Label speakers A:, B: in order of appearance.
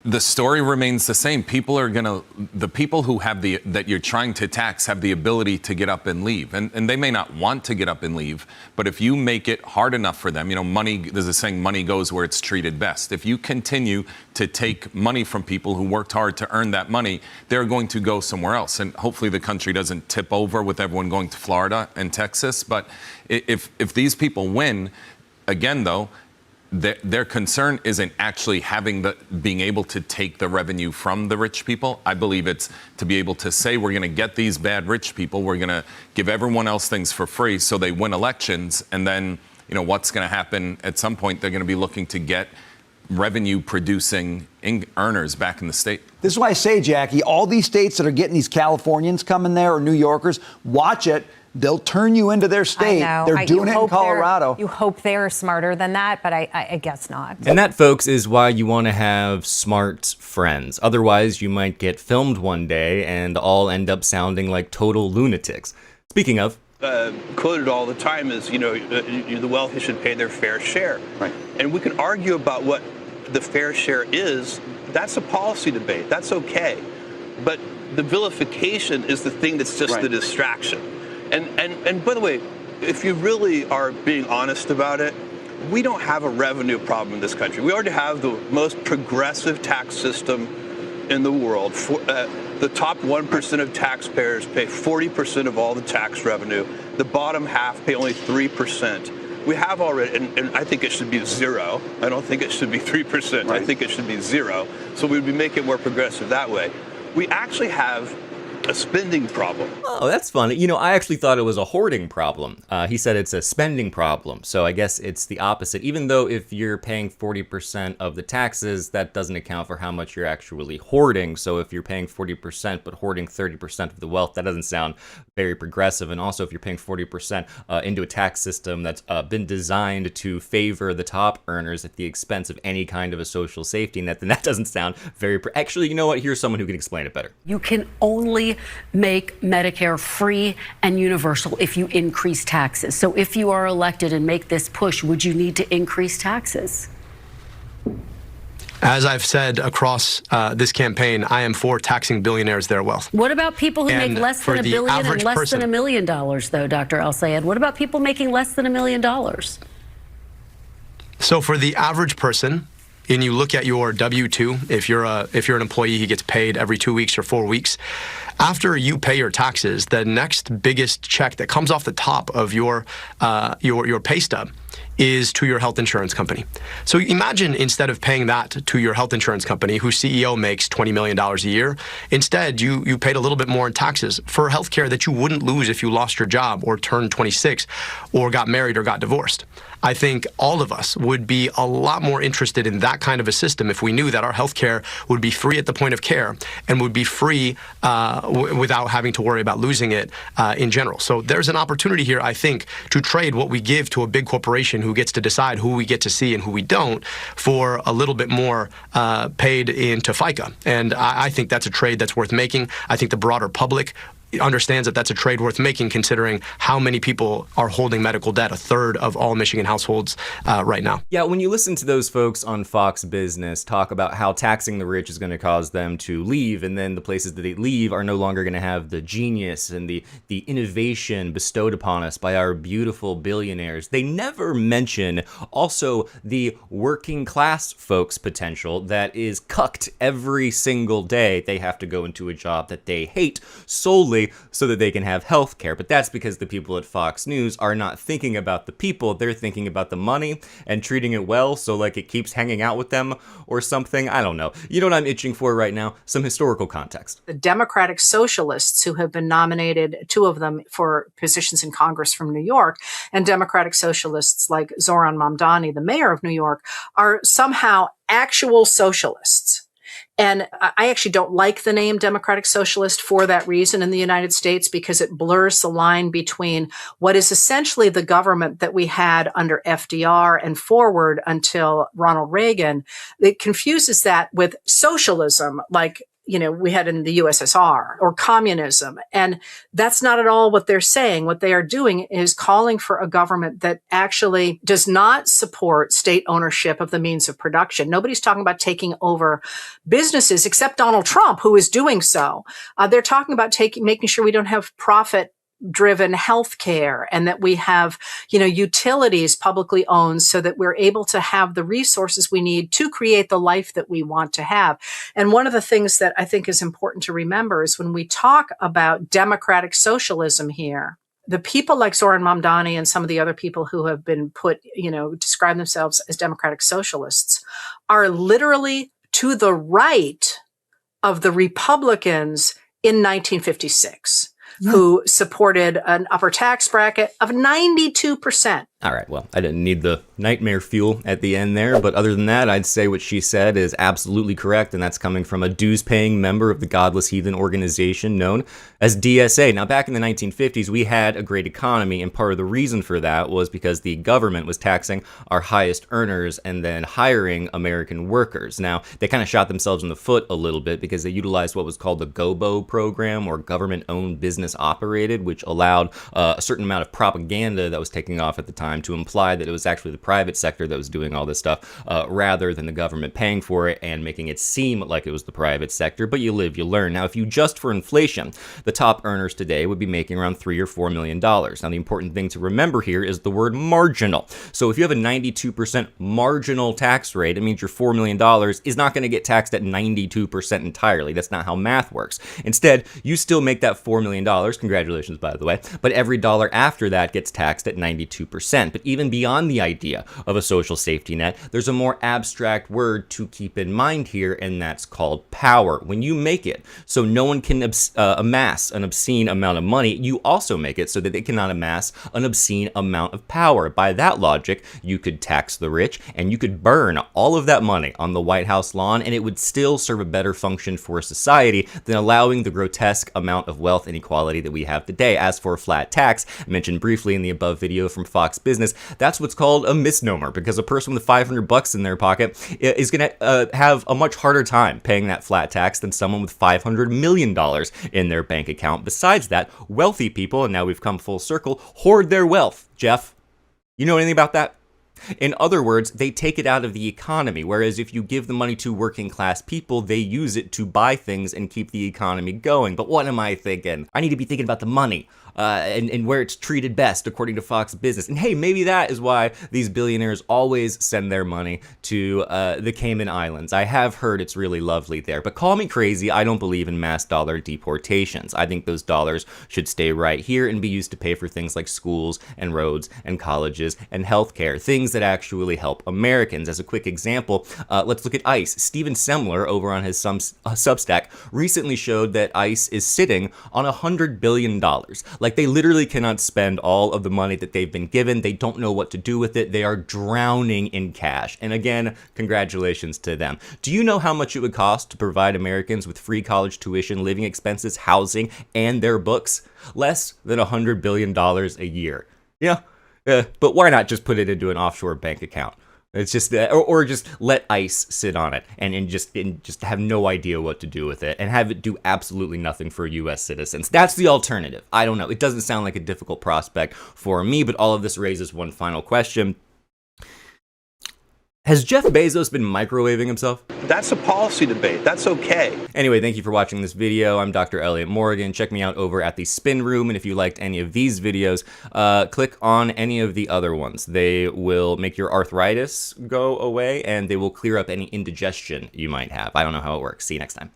A: The story remains the same. The people who have that you're trying to tax have the ability to get up and leave. And they may not want to get up and leave, but if you make it hard enough for them, there's a saying, money goes where it's treated best. If you continue to take money from people who worked hard to earn that money, they're going to go somewhere else. And hopefully the country doesn't tip over with everyone going to Florida and Texas. But if these people win, again, though, their concern isn't actually being able to take the revenue from the rich people. I believe it's to be able to say, we're going to get these bad rich people, we're going to give everyone else things for free so they win elections, and then what's going to happen at some point, they're going to be looking to get revenue producing earners back in the state.
B: This is why I say, Jackie, all these states that are getting these Californians coming there or New Yorkers, watch it. They'll turn you into their state. They're doing it in Colorado.
C: You hope they're smarter than that, but I guess not.
D: And that, folks, is why you want to have smart friends. Otherwise, you might get filmed one day and all end up sounding like total lunatics. Speaking of,
E: quoted all the time is, the wealthy should pay their fair share.
B: Right.
E: And we can argue about what the fair share is. That's a policy debate. That's okay. But the vilification is the thing that's just the distraction. And by the way, if you really are being honest about it, we don't have a revenue problem in this country. We already have the most progressive tax system in the world. The top 1% of taxpayers pay 40% of all the tax revenue. The bottom half pay only 3%. We have already, and I think it should be zero. I don't think it should be 3%. Right. I think it should be zero. So we'd be making it more progressive that way. We actually have a spending problem.
D: Oh, that's funny. I actually thought it was a hoarding problem. He said it's a spending problem. So I guess it's the opposite. Even though if you're paying 40% of the taxes, that doesn't account for how much you're actually hoarding. So if you're paying 40% but hoarding 30% of the wealth, that doesn't sound very progressive. And also if you're paying 40% into a tax system that's been designed to favor the top earners at the expense of any kind of a social safety net, then that doesn't sound very... Actually, you know what? Here's someone who can explain it better.
F: You can only make Medicare free and universal if you increase taxes. So if you are elected and make this push, would you need to increase taxes?
G: As I've said across this campaign, I am for taxing billionaires their wealth.
F: What about people who make less than $1 billion and less than $1 million, though, Dr. El-Sayed? What about people making less than $1 million?
G: So for the average person, and you look at your W-2, if you're an employee who gets paid every 2 weeks or 4 weeks, after you pay your taxes, the next biggest check that comes off the top of your pay stub is to your health insurance company. So imagine instead of paying that to your health insurance company, whose CEO makes $20 million a year, instead you paid a little bit more in taxes for healthcare that you wouldn't lose if you lost your job or turned 26 or got married or got divorced. I think all of us would be a lot more interested in that kind of a system if we knew that our healthcare would be free at the point of care and would be free without having to worry about losing it in general. So there's an opportunity here, I think, to trade what we give to a big corporation who gets to decide who we get to see and who we don't for a little bit more paid into FICA. And I think that's a trade that's worth making. I think the broader public understands that that's a trade worth making, considering how many people are holding medical debt, a third of all Michigan households right now.
D: Yeah, when you listen to those folks on Fox Business talk about how taxing the rich is going to cause them to leave, and then the places that they leave are no longer going to have the genius and the innovation bestowed upon us by our beautiful billionaires, they never mention also the working class folks' potential that is cucked every single day. They have to go into a job that they hate solely so that they can have health care. But that's because the people at Fox News are not thinking about the people. They're thinking about the money and treating it well so like it keeps hanging out with them or something. I don't know. You know what I'm itching for right now? Some historical context.
H: The Democratic Socialists who have been nominated, two of them for positions in Congress from New York, and Democratic Socialists like Zoran Mamdani, the mayor of New York, are somehow actual socialists. And I actually don't like the name Democratic Socialist for that reason in the United States, because it blurs the line between what is essentially the government that we had under FDR and forward until Ronald Reagan. It confuses that with socialism, like we had in the USSR or communism. And that's not at all what they're saying. What they are doing is calling for a government that actually does not support state ownership of the means of production. Nobody's talking about taking over businesses except Donald Trump, who is doing so. They're talking about making sure we don't have profit-driven healthcare and that we have, utilities publicly owned so that we're able to have the resources we need to create the life that we want to have. And one of the things that I think is important to remember is when we talk about democratic socialism here, the people like Zoran Mamdani and some of the other people who have been describe themselves as democratic socialists are literally to the right of the Republicans in 1956. Who supported an upper tax bracket of 92%.
D: All right, well, I didn't need the nightmare fuel at the end there, but other than that, I'd say what she said is absolutely correct, and that's coming from a dues-paying member of the godless heathen organization known as DSA. Now, back in the 1950s, we had a great economy, and part of the reason for that was because the government was taxing our highest earners and then hiring American workers. Now, they kind of shot themselves in the foot a little bit because they utilized what was called the GOBO program, or government-owned business operated, which allowed a certain amount of propaganda that was taking off at the time to imply that it was actually the private sector that was doing all this stuff rather than the government paying for it and making it seem like it was the private sector. But you live, you learn. Now, if you adjust for inflation, the top earners today would be making around $3 or $4 million. Now, the important thing to remember here is the word marginal. So if you have a 92% marginal tax rate, it means your $4 million is not going to get taxed at 92% entirely. That's not how math works. Instead, you still make that $4 million. Congratulations, by the way. But every dollar after that gets taxed at 92%. But even beyond the idea of a social safety net, there's a more abstract word to keep in mind here, and that's called power. When you make it so no one can amass an obscene amount of money, you also make it so that they cannot amass an obscene amount of power. By that logic, you could tax the rich, and you could burn all of that money on the White House lawn, and it would still serve a better function for society than allowing the grotesque amount of wealth inequality that we have today. As for a flat tax, mentioned briefly in the above video from Fox Business, that's what's called a misnomer, because a person with $500 in their pocket is going to have a much harder time paying that flat tax than someone with $500 million in their bank account. Besides that, wealthy people, and now we've come full circle, hoard their wealth. Jeff, you know anything about that? In other words, they take it out of the economy, whereas if you give the money to working class people, they use it to buy things and keep the economy going. But what am I thinking? I need to be thinking about the money. And where it's treated best, according to Fox Business. And hey, maybe that is why these billionaires always send their money to the Cayman Islands. I have heard it's really lovely there. But call me crazy, I don't believe in mass dollar deportations. I think those dollars should stay right here and be used to pay for things like schools and roads and colleges and healthcare, things that actually help Americans. As a quick example, let's look at ICE. Steven Semler, over on his Substack, recently showed that ICE is sitting on $100 billion. Like, they literally cannot spend all of the money that they've been given. They don't know what to do with it. They are drowning in cash. And again, congratulations to them. Do you know how much it would cost to provide Americans with free college tuition, living expenses, housing, and their books? Less than $100 billion a year. Yeah, but why not just put it into an offshore bank account? It's just or just let ICE sit on it and just have no idea what to do with it and have it do absolutely nothing for U.S. citizens. That's the alternative. I don't know. It doesn't sound like a difficult prospect for me, but all of this raises one final question. Has Jeff Bezos been microwaving himself?
E: That's a policy debate. That's okay.
D: Anyway, thank you for watching this video. I'm Dr. Elliott Morgan. Check me out over at the Spin Room. And if you liked any of these videos, click on any of the other ones. They will make your arthritis go away and they will clear up any indigestion you might have. I don't know how it works. See you next time.